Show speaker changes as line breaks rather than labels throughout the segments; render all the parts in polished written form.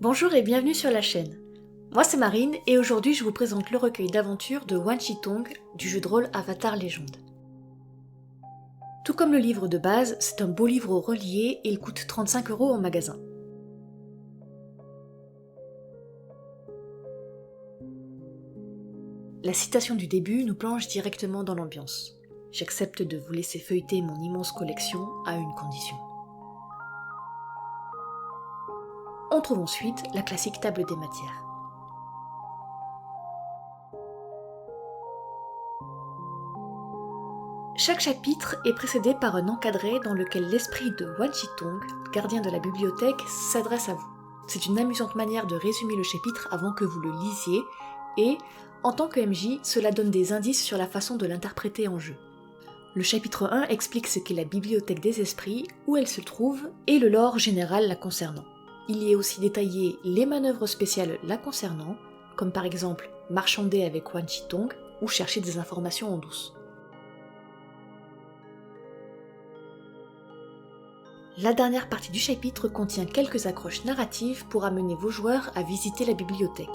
Bonjour et bienvenue sur la chaîne. Moi c'est Marine et aujourd'hui je vous présente le recueil d'aventures de Wan Chitong du jeu de rôle Avatar Légende. Tout comme le livre de base, c'est un beau livre relié et il coûte 35 € en magasin. La citation du début nous plonge directement dans l'ambiance. J'accepte de vous laisser feuilleter mon immense collection à une condition. On trouve ensuite la classique table des matières. Chaque chapitre est précédé par un encadré dans lequel l'esprit de Wan Chitong, gardien de la bibliothèque, s'adresse à vous. C'est une amusante manière de résumer le chapitre avant que vous le lisiez et, en tant que MJ, cela donne des indices sur la façon de l'interpréter en jeu. Le chapitre 1 explique ce qu'est la bibliothèque des esprits, où elle se trouve, et le lore général la concernant. Il y est aussi détaillé les manœuvres spéciales la concernant, comme par exemple marchander avec Wan Chitong ou chercher des informations en douce. La dernière partie du chapitre contient quelques accroches narratives pour amener vos joueurs à visiter la bibliothèque.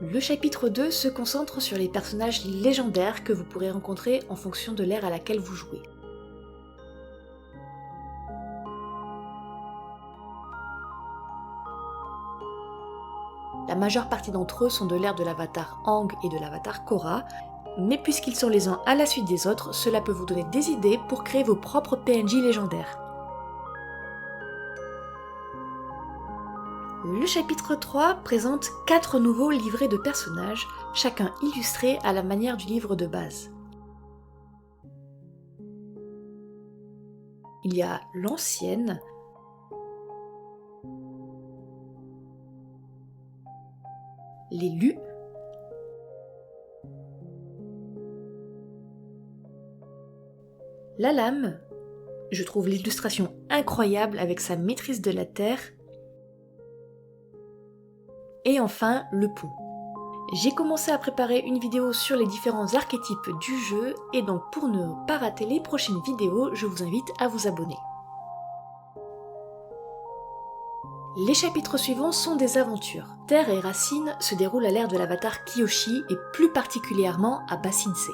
Le chapitre 2 se concentre sur les personnages légendaires que vous pourrez rencontrer en fonction de l'ère à laquelle vous jouez. La majeure partie d'entre eux sont de l'ère de l'avatar Aang et de l'avatar Korra, mais puisqu'ils sont les uns à la suite des autres, cela peut vous donner des idées pour créer vos propres PNJ légendaires. Le chapitre 3 présente 4 nouveaux livrets de personnages, chacun illustré à la manière du livre de base. Il y a l'ancienne, l'élu, la lame, je trouve l'illustration incroyable avec sa maîtrise de la terre, et enfin le pont. J'ai commencé à préparer une vidéo sur les différents archétypes du jeu et donc pour ne pas rater les prochaines vidéos, je vous invite à vous abonner. Les chapitres suivants sont des aventures. Terre et Racine se déroulent à l'ère de l'avatar Kyoshi et plus particulièrement à Ba Sing Se.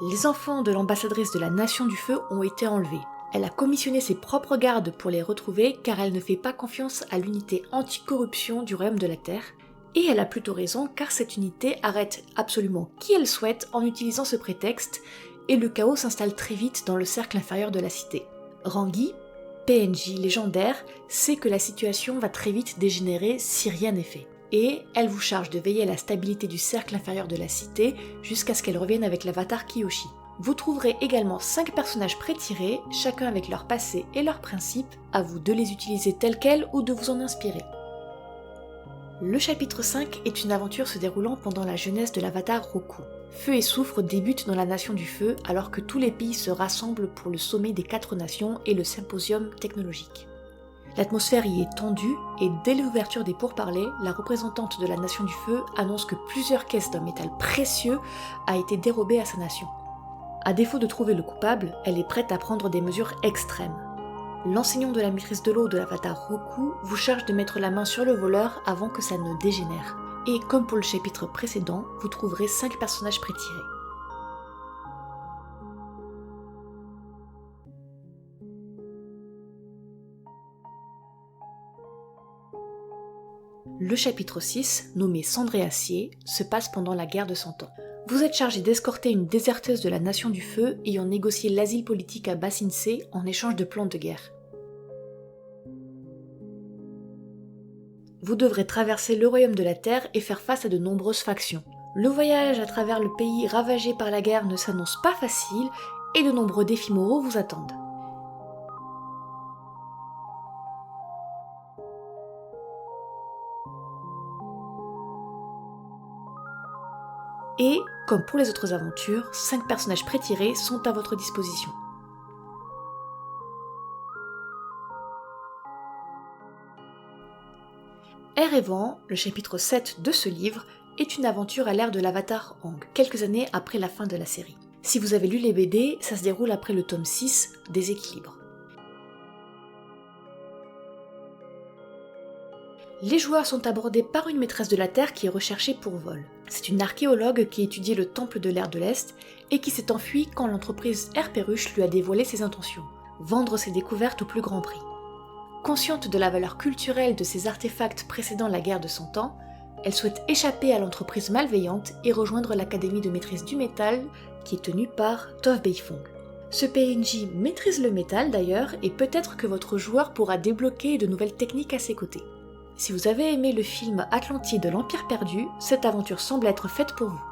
Les enfants de l'ambassadrice de la Nation du Feu ont été enlevés. Elle a commissionné ses propres gardes pour les retrouver car elle ne fait pas confiance à l'unité anticorruption du royaume de la Terre. Et elle a plutôt raison car cette unité arrête absolument qui elle souhaite en utilisant ce prétexte et le chaos s'installe très vite dans le cercle inférieur de la cité. Rangi, PNJ légendaire, sait que la situation va très vite dégénérer si rien n'est fait. Et elle vous charge de veiller à la stabilité du cercle inférieur de la cité jusqu'à ce qu'elle revienne avec l'avatar Kyoshi. Vous trouverez également 5 personnages pré-tirés, chacun avec leur passé et leurs principes, à vous de les utiliser tels quels ou de vous en inspirer. Le chapitre 5 est une aventure se déroulant pendant la jeunesse de l'avatar Roku. Feu et Soufre débutent dans la Nation du Feu alors que tous les pays se rassemblent pour le sommet des 4 nations et le symposium technologique. L'atmosphère y est tendue et dès l'ouverture des pourparlers, la représentante de la Nation du Feu annonce que plusieurs caisses d'un métal précieux a été dérobée à sa nation. À défaut de trouver le coupable, elle est prête à prendre des mesures extrêmes. L'enseignant de la maîtrise de l'eau de l'avatar Roku vous charge de mettre la main sur le voleur avant que ça ne dégénère. Et comme pour le chapitre précédent, vous trouverez 5 personnages pré-tirés. Le chapitre 6, nommé Cendré Acier, se passe pendant la guerre de 100 ans. Vous êtes chargé d'escorter une déserteuse de la Nation du Feu ayant négocié l'asile politique à Ba Sing Se en échange de plans de guerre. Vous devrez traverser le royaume de la Terre et faire face à de nombreuses factions. Le voyage à travers le pays ravagé par la guerre ne s'annonce pas facile et de nombreux défis moraux vous attendent. Et, comme pour les autres aventures, 5 personnages pré-tirés sont à votre disposition. Air et Vent, le chapitre 7 de ce livre, est une aventure à l'ère de l'Avatar Aang, quelques années après la fin de la série. Si vous avez lu les BD, ça se déroule après le tome 6, Déséquilibre. Les joueurs sont abordés par une maîtresse de la Terre qui est recherchée pour vol. C'est une archéologue qui étudie le temple de l'ère de l'Est et qui s'est enfuie quand l'entreprise Air Perruche lui a dévoilé ses intentions, vendre ses découvertes au plus grand prix. Consciente de la valeur culturelle de ces artefacts précédant la guerre de 100 ans, elle souhaite échapper à l'entreprise malveillante et rejoindre l'académie de maîtrise du métal qui est tenue par Toph Beifong. Ce PNJ maîtrise le métal d'ailleurs et peut-être que votre joueur pourra débloquer de nouvelles techniques à ses côtés. Si vous avez aimé le film Atlantide, l'Empire perdu, cette aventure semble être faite pour vous.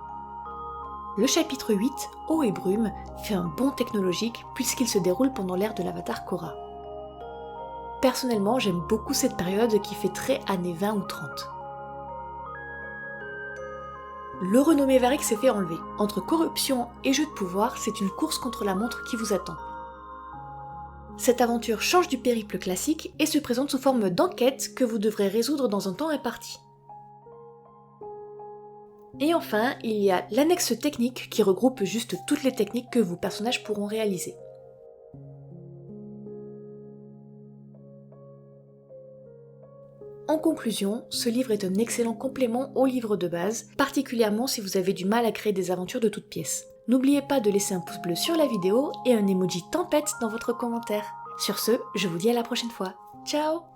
Le chapitre 8, Eau et brume, fait un bond technologique puisqu'il se déroule pendant l'ère de l'Avatar Korra. Personnellement, j'aime beaucoup cette période qui fait très années 20 ou 30. Le renommé Varric s'est fait enlever. Entre corruption et jeu de pouvoir, c'est une course contre la montre qui vous attend. Cette aventure change du périple classique et se présente sous forme d'enquête que vous devrez résoudre dans un temps imparti. Et enfin, il y a l'annexe technique qui regroupe juste toutes les techniques que vos personnages pourront réaliser. En conclusion, ce livre est un excellent complément au livre de base, particulièrement si vous avez du mal à créer des aventures de toutes pièces. N'oubliez pas de laisser un pouce bleu sur la vidéo et un emoji tempête dans votre commentaire. Sur ce, je vous dis à la prochaine fois. Ciao!